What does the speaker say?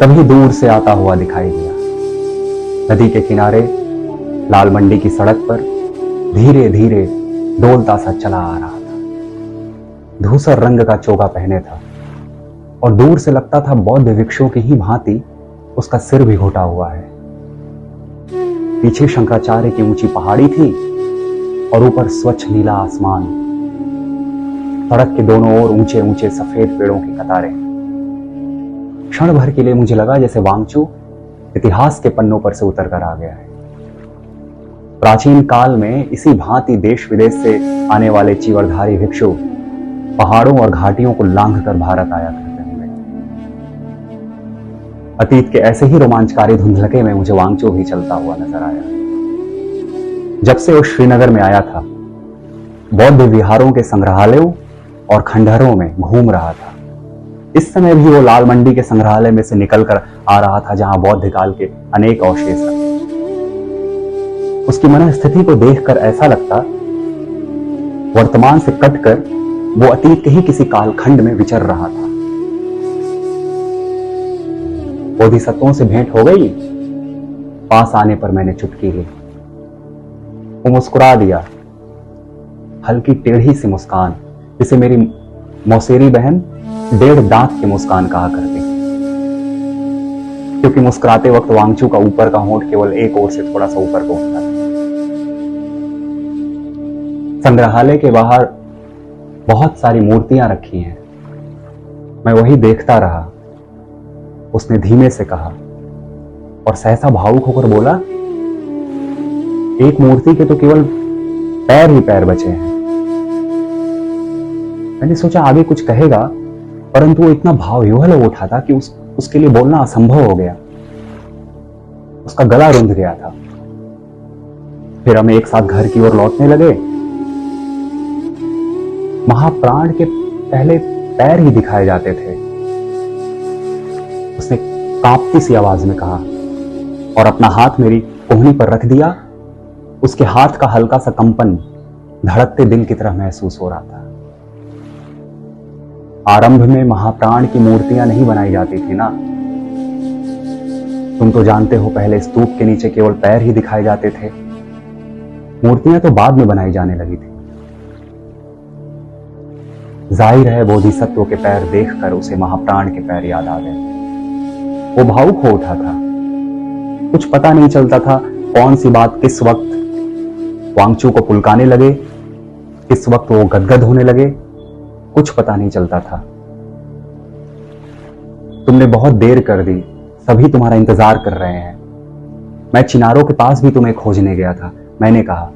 तभी दूर से आता हुआ दिखाई दिया। नदी के किनारे लाल मंडी की सड़क पर धीरे धीरे डोलता सा चला आ रहा था। धूसर रंग का चोगा पहने था और दूर से लगता था बौद्ध वृक्षों की ही भांति उसका सिर भी घुटा हुआ है। पीछे शंकराचार्य की ऊंची पहाड़ी थी और ऊपर स्वच्छ नीला आसमान। सड़क के दोनों ओर ऊंचे ऊंचे सफेद पेड़ों की कतारें। क्षण भर के लिए मुझे लगा जैसे वांगचू इतिहास के पन्नों पर से उतर कर आ गया है। प्राचीन काल में इसी भांति देश विदेश से आने वाले चीवरधारी भिक्षु पहाड़ों और घाटियों को लांघ कर भारत आया करते होंगे। अतीत के ऐसे ही रोमांचकारी धुंधलके में मुझे वांगचू भी चलता हुआ नजर आया। जब से वो श्रीनगर में आया था, बौद्ध विहारों के संग्रहालयों और खंडहरों में घूम रहा था। इस समय भी वो लाल मंडी के संग्रहालय में से निकलकर आ रहा था, जहां बौद्ध काल के अनेक अवशेष थे। उसकी मनस्थिति को देखकर ऐसा लगता वर्तमान से कटकर वो अतीत के ही किसी कालखंड में विचर रहा था। बोधिसत्वों से भेंट हो गई। पास आने पर मैंने चुटकी ली। वो मुस्कुरा दिया, हल्की टेढ़ी सी मुस्कान, जिसे मेरी मौसेरी बहन 1.5 दांत की मुस्कान कहा करती, क्योंकि मुस्कुराते वक्त वांगचू का ऊपर का होंठ केवल एक ओर से थोड़ा सा ऊपर को उठता था। संग्रहालय के बाहर बहुत सारी मूर्तियां रखी हैं। मैं वही देखता रहा। उसने धीमे से कहा और सहसा भावुक होकर बोला, एक मूर्ति के तो केवल पैर ही पैर बचे हैं। मैंने सोचा आगे कुछ कहेगा, परंतु वो इतना भावविह्वल हो उठा था कि उसके लिए बोलना असंभव हो गया। उसका गला रुंध गया था। फिर हम एक साथ घर की ओर लौटने लगे। महाप्राण के पहले पैर ही दिखाए जाते थे, उसने कांपती सी आवाज में कहा और अपना हाथ मेरी कोहनी पर रख दिया। उसके हाथ का हल्का सा कंपन धड़कते दिल की तरह महसूस हो रहा था। आरंभ में महाप्राण की मूर्तियां नहीं बनाई जाती थी ना। तुम तो जानते हो, पहले स्तूप के नीचे केवल पैर ही दिखाए जाते थे। मूर्तियां तो बाद में बनाई जाने लगी थी। जाहिर है बोधिसत्व के पैर देखकर उसे महाप्राण के पैर याद आ गए। वो भावुक हो उठा था। कुछ पता नहीं चलता था कौन सी बात किस वक्त वांगचू को पुलकाने लगे, किस वक्त वो गदगद होने लगे, कुछ पता नहीं चलता था। तुमने बहुत देर कर दी, सभी तुम्हारा इंतजार कर रहे हैं। मैं चिनारों के पास भी तुम्हें खोजने गया था। मैंने कहा